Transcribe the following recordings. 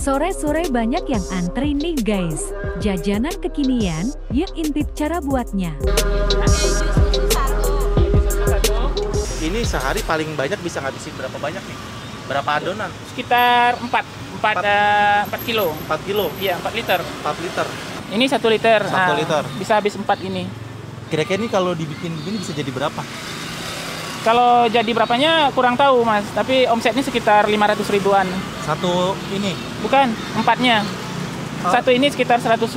Sore-sore banyak yang antri nih guys. Jajanan kekinian, yuk intip cara buatnya. Ini sehari paling banyak bisa ngabisin berapa banyak nih? Berapa adonan? Sekitar 4 kilo. 4 kilo? Iya, 4 liter. 4 liter? Ini 1 liter. 1 liter? Bisa habis 4 ini. Kira-kira ini kalau dibikin begini bisa jadi berapa? Kalau jadi berapanya kurang tahu mas, tapi omsetnya sekitar 500 ribuan. Satu ini? Bukan, 4-nya. Satu ini sekitar 125.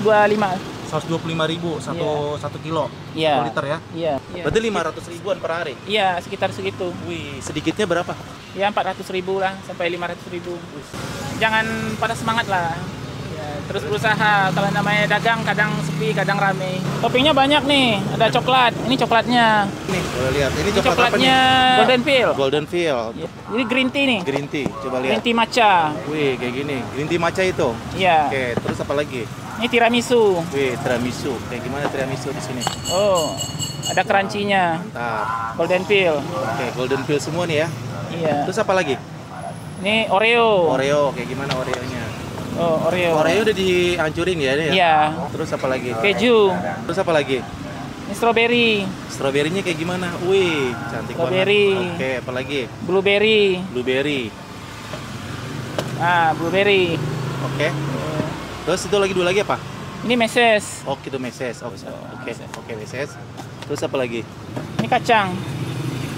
125.000 satu kilo? Iya. 1 liter ya? Iya. Berarti 500 ribuan per hari? Iya, sekitar segitu. Wih, sedikitnya berapa? Ya 400 ribu lah, sampai 500 ribu. Jangan pada semangat lah. Ya, terus berusaha, kalau namanya dagang kadang sepi, kadang rame. Toppingnya banyak nih, ada coklat, ini coklatnya. Nih, boleh lihat. Ini coklat apa nih? Coklatnya Golden Peel. Golden Peel. Ya, ini green tea nih. Green tea, coba lihat. Green tea matcha. Wih, kayak gini. Green tea matcha itu? Iya. Oke, terus apa lagi? Ini tiramisu. Wih, tiramisu. Kayak gimana tiramisu di sini? Oh, ada crunchy-nya. Mantap. Golden Peel. Oke, Golden Peel semua nih ya. Iya. Terus apa lagi? Ini Oreo. Oreo, kayak gimana Oreonya? Oh, Oreo. Oreo udah dihancurin ya ini ya? Iya. Terus apa lagi? Keju. Terus apa lagi? Ini strawberry. Stroberinya kayak gimana? Wih, cantik Strawberry. banget. Oke, apa lagi? Blueberry. Blueberry. Ah, blueberry. Oke. Terus itu lagi dua lagi apa? Ini meses. Oh, itu meses. Oke, meses. Terus apa lagi? Ini kacang.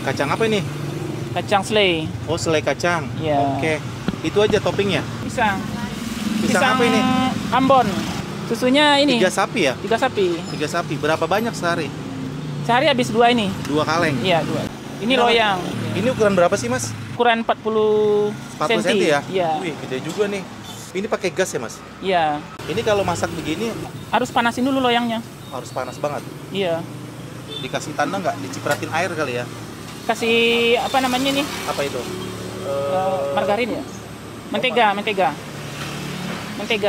Kacang apa ini? Kacang selai. Oh, selai kacang. Iya. Oke. Itu aja toppingnya. Pisang. Pisang apa ini? Ambon. Susunya ini. 3 sapi ya? 3 sapi. 3 sapi. Berapa banyak sehari? Sehari habis 2 ini. 2 kaleng. Iya, 2. Ini loyang. Ini ukuran berapa sih, Mas? Ukuran 40 40 cm ya? Iya. Wih, gede juga nih. Ini pakai gas ya, Mas? Iya. Ini kalau masak begini Harus panasin dulu loyangnya. harus panas banget. Iya. Dikasih tanda nggak? Dicipratin air kali ya? Kasih apa namanya nih? Apa itu? Margarin ya? Mentega.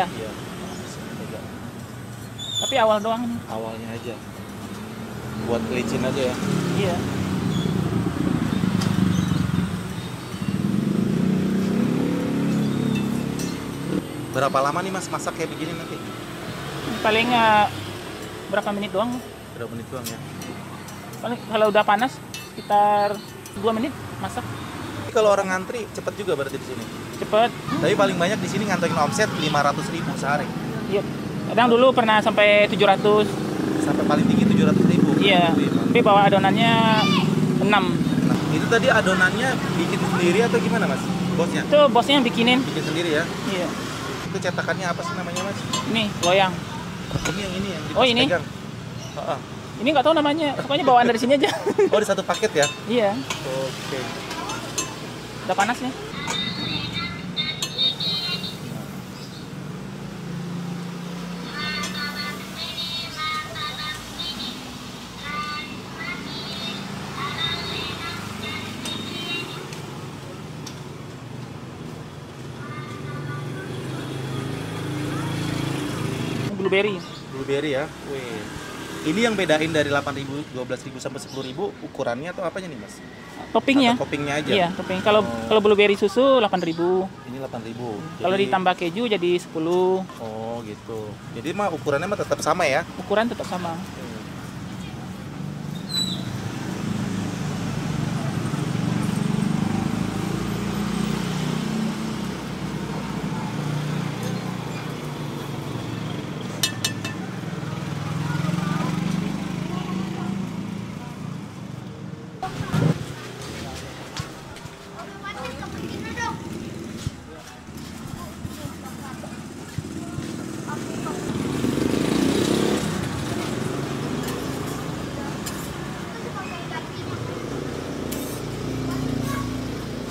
Iya. Tapi awal doang nih. Awalnya aja. Buat licin aja ya. Iya. Berapa lama nih Mas masak kayak begini nanti? Paling berapa menit doang? Berapa menit doang ya? Paling kalau udah panas sekitar 2 menit masak. Tapi kalau orang ngantri cepet juga berarti di sini. Cepet. Tapi paling banyak di sini ngantongin omset 500.000 sehari. Iya. Kadang dulu pernah sampai 700. Sampai paling tinggi 700.000. Iya. Wih, Tapi bawa adonannya 6. nah, itu tadi adonannya bikin sendiri atau gimana Mas? Bosnya? Itu bosnya yang bikinin. Bikin sendiri ya? Iya. Itu cetakannya apa sih namanya Mas? Ini loyang. Ini yang di Oh, pas ini? pegang. Heeh. Ini nggak tahu namanya. Pokoknya bawaan dari sini aja. Oh, di satu paket ya? Iya. Oke. Udah panas nih. Blueberry. Blueberry ya. Wih. Ini yang bedain dari 8.000, 12.000 sampai 10.000 ukurannya atau apanya nih, Mas? Toppingnya. Atau toppingnya aja. Iya, topping. Kalau blueberry susu 8.000. Ini 8.000. Kalau ditambah keju jadi 10. Oh, gitu. Jadi mah ukurannya mah tetap sama ya? Ukuran tetap sama.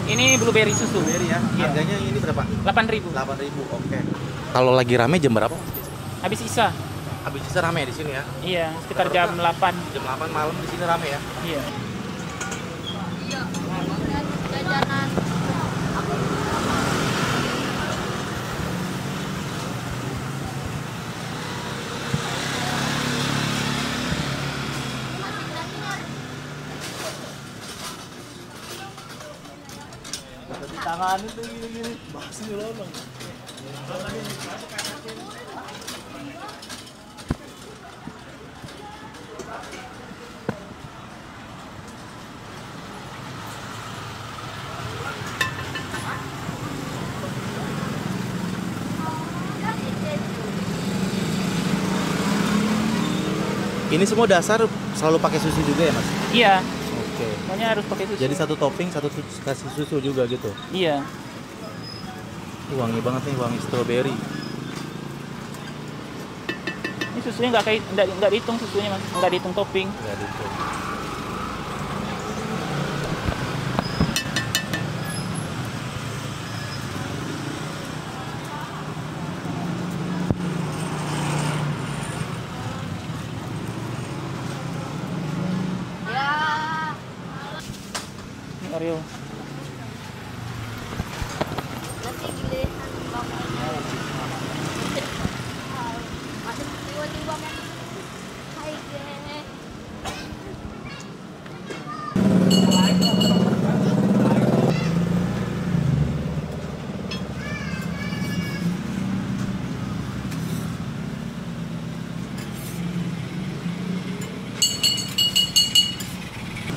Ini blueberry susu. Blueberry ya. Iya. Harganya ini berapa? 8.000. 8.000. Oke. Kalau lagi rame jam berapa? Habis isa. Habis bisa rame di sini ya. Iya, sekitar jam 8. Jam 8 malam di sini rame ya. Iya. Jajanan Tangan itu gini-gini. Bahasnya lolong. Ini semua dasar selalu pakai susu juga ya mas? Iya, Oke. semuanya harus pakai susu. Jadi satu topping satu kasih susu juga gitu. Iya. Ih, wangi banget nih, wangi stroberi. Ini susunya nggak dihitung susunya mas, nggak dihitung topping. Nggak gitu. Ya. Ini Oreo. Nanti giliran bapaknya. Masuk tiba-tiba kan. Hai geng.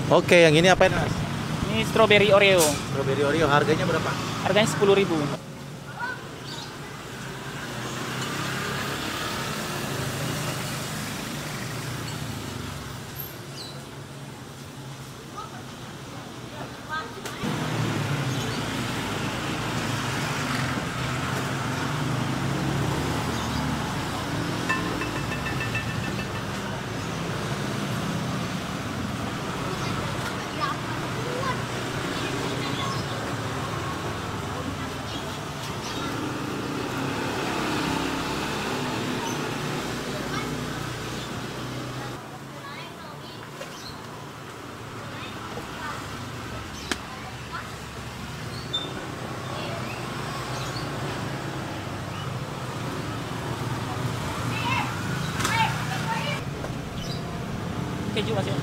Oke, yang ini apain mas? Ini strawberry Oreo. Strawberry Oreo, harganya berapa? Harganya 10.000. Keju mas ya.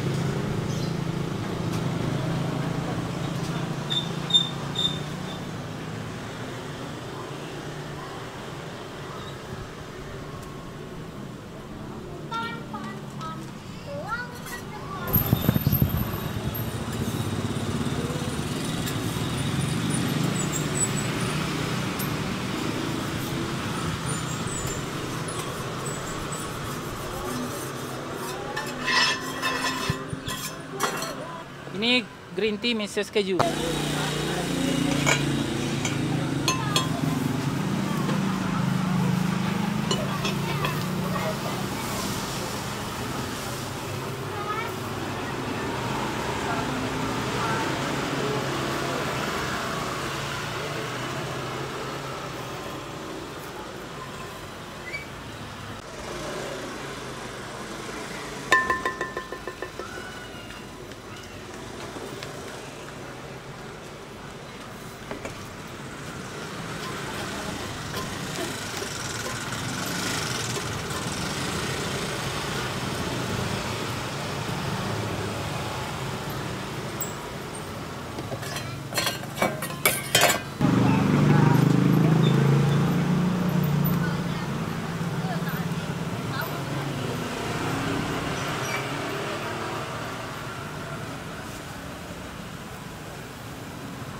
Ini green tea Mrs. Keju.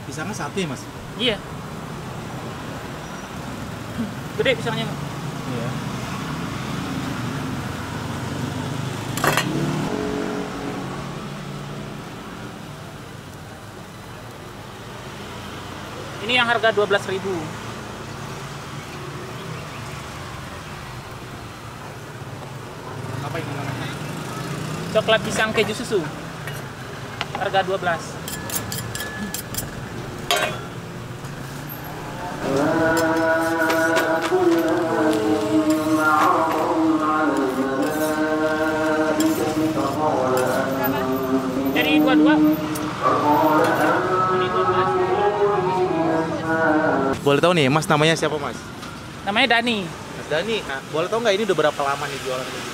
Pisangnya satu ya mas? Iya. Gede pisangnya. Iya. Ini yang harga 12.000. Apa ini namanya? Coklat pisang keju susu. Harga 12. Jadi dua-dua. Ini 12. Boleh tahu nih mas namanya siapa mas? Namanya Dani. Mas Dani. Nah, boleh tahu nggak ini udah berapa lama nih jualan kayak gini?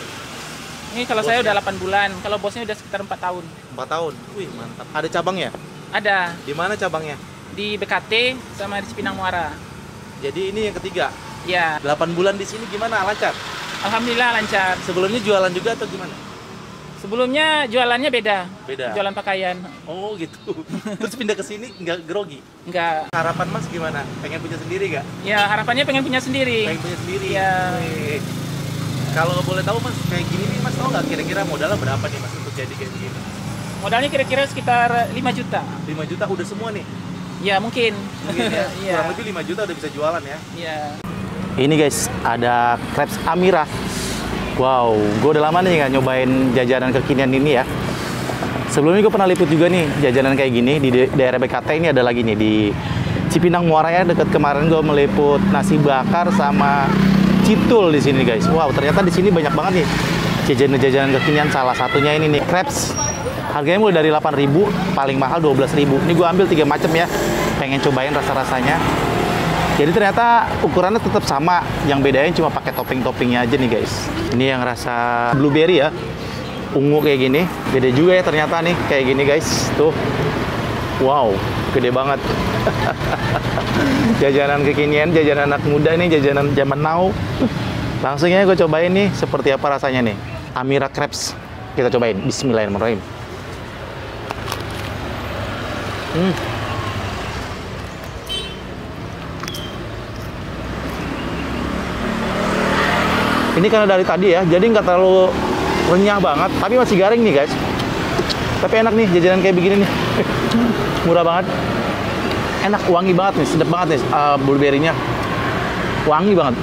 Ini kalau saya udah 8 bulan, kalau bosnya udah sekitar 4 tahun. 4 tahun. Wih mantap. Ada cabangnya? Ada Di mana cabangnya? di BKT sama di Cipinang Muara. Jadi ini yang ketiga. Ya, 8 bulan di sini gimana? Lancar? alhamdulillah lancar. Sebelumnya jualan juga atau gimana? Sebelumnya jualannya beda. Beda. Jualan pakaian. Oh gitu. Terus pindah ke sini nggak grogi? Enggak. Harapan mas gimana? Pengen punya sendiri nggak? Ya, harapannya pengen punya sendiri. Pengen punya sendiri. Iya. Wih. Kalau nggak boleh tahu mas, kayak gini nih mas, tau nggak kira-kira modalnya berapa nih mas untuk jadi kayak begini? Modalnya kira-kira sekitar 5 juta. 5 juta udah semua nih? Ya mungkin. Mungkin ya? Iya. Kurang lebih 5 juta udah bisa jualan ya? Iya. Ini guys, ada crepes Amira. Wow, gue udah lama nih nggak nyobain jajanan kekinian ini ya. Sebelumnya gue pernah liput juga nih jajanan kayak gini di daerah BKT. Ini ada lagi nih di Cipinang Muara ya, deket kemarin gue meliput nasi bakar sama citul di sini guys. Wow, ternyata di sini banyak banget nih jajanan kekinian. Salah satunya ini nih, crepes. Harganya mulai dari 8.000, paling mahal 12.000. Ini gue ambil 3 macam ya, pengen cobain rasa-rasanya. Jadi ternyata ukurannya tetap sama, yang bedain cuma pakai topping-toppingnya aja nih guys. Ini yang rasa blueberry ya, ungu kayak gini. Beda juga ya ternyata nih, kayak gini guys. Tuh, wow, gede banget. Jajanan kekinian, jajanan anak muda nih, jajanan zaman now. Langsung aja gue cobain nih, seperti apa rasanya nih. Amira Crepes, kita cobain. Bismillahirrahmanirrahim. Ini karena dari tadi ya, jadi nggak terlalu renyah banget, tapi masih garing nih guys. Tapi enak nih jajanan kayak begini nih. Murah banget. Enak, wangi banget nih, sedap banget nih blueberry-nya. Wangi banget.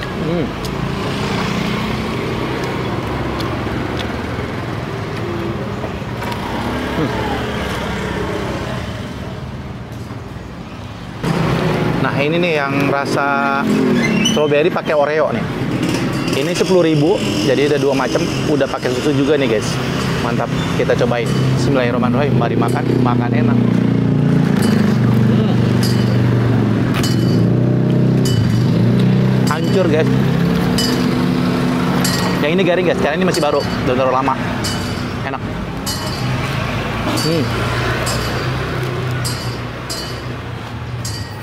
Nah ini nih yang rasa strawberry pakai Oreo nih. Ini 10.000, jadi ada 2 macam. Udah pakai susu juga nih guys. Mantap, kita cobain. Bismillahirrahmanirrahim. Mari makan, makan enak. Hancur guys. Yang ini garing guys, karena ini masih baru, udah terlalu lama. Enak.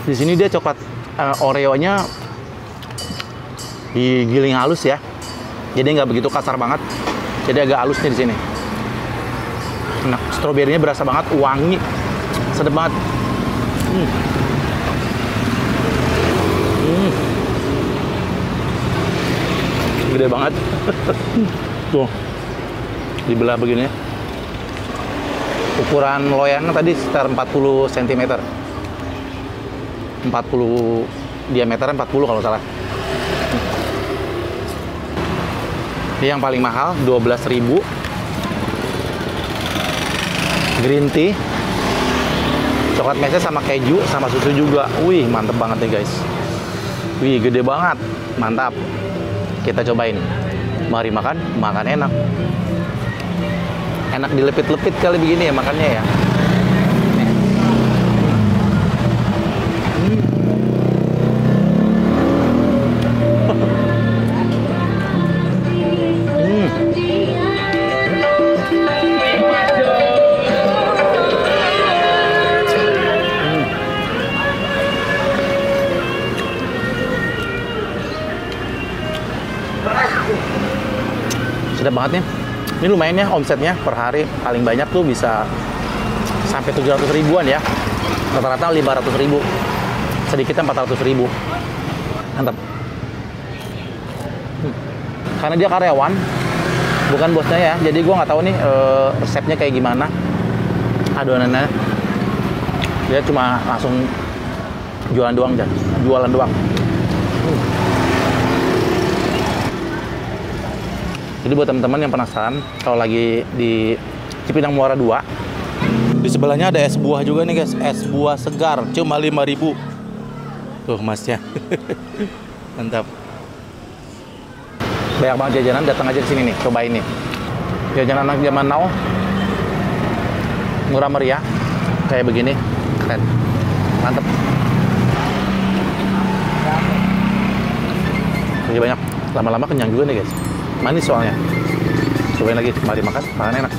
Di sini dia coklat Oreo-nya digiling halus ya, jadi nggak begitu kasar banget, jadi agak halus nih di sini. Nah, stroberinya berasa banget, wangi, sedap banget. Gede banget. Tuh, dibelah begini. Ukuran loyangnya tadi sekitar 40 cm. 40 diameternya 40 kalau salah. Ini yang paling mahal 12.000. Green tea, coklat meses sama keju sama susu juga. Wih, mantep banget nih guys. Wih, gede banget, mantap. Kita cobain. Mari makan, makan enak. Enak dilepit-lepit kali begini ya makannya ya. Sedap banget nih. Ini lumayan ya omsetnya per hari, paling banyak tuh bisa sampai 700 ribuan ya. Rata-rata 500 ribu, sedikitnya 400 ribu. Mantap. Karena dia karyawan, bukan bosnya ya, jadi gue nggak tahu nih resepnya kayak gimana adonannya. Dia cuma langsung jualan doang. Jadi buat teman-teman yang penasaran, kalau lagi di Cipinang Muara 2, di sebelahnya ada es buah juga nih guys, es buah segar, cuma 5.000. Tuh masnya. Mantap. Banyak banget jajanan, datang aja ke sini nih, cobain nih. Jajanan anak zaman now, murah meriah, kayak begini, keren, mantep. Jadi banyak, lama-lama kenyang juga nih guys. Manis soalnya. Cobain lagi, mari makan, makan enak.